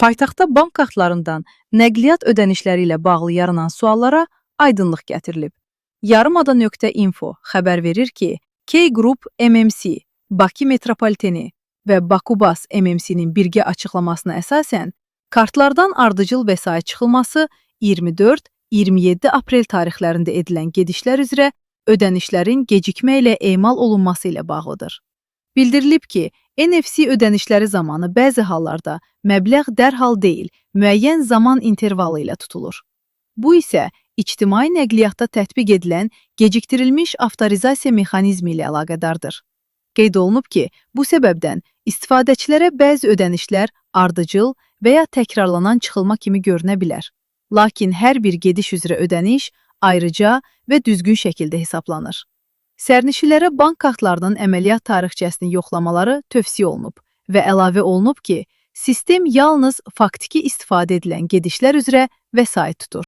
Paytaxtda bank kartlarından nəqliyyat ödənişləri ilə bağlı yaranan suallara aydınlıq gətirilib. Yarımada.info xəbər verir ki, K-Group MMC, Bakı Metropoliteni və Bakubas MMC-nin birgə açıqlamasına əsasən, kartlardan ardıcıl vəsait çıxılması 24-27 aprel tarixlərində edilən gedişlər üzrə ödənişlərin gecikmə ilə emal olunması ilə bağlıdır. Bildirilib ki, NFC ödənişləri zamanı bəzi hallarda məbləğ dərhal deyil, müəyyən zaman intervalı ilə tutulur. Bu isə ictimai nəqliyyatda tətbiq edilən gecikdirilmiş avtorizasiya mexanizmi ilə əlaqədardır. Qeyd olunub ki, bu səbəbdən istifadəçilərə bəzi ödənişlər ardıcıl və ya təkrarlanan çıxılma kimi görünə bilər. Lakin hər bir gediş üzrə ödəniş ayrıca və düzgün şəkildə hesablanır. Sərnişinlərə bank kartlarının əməliyyat tarixçəsini yoxlamaları tövsiyə olunub və əlavə olunub ki, sistem yalnız faktiki istifadə edilən gedişlər üzrə vəsait tutur.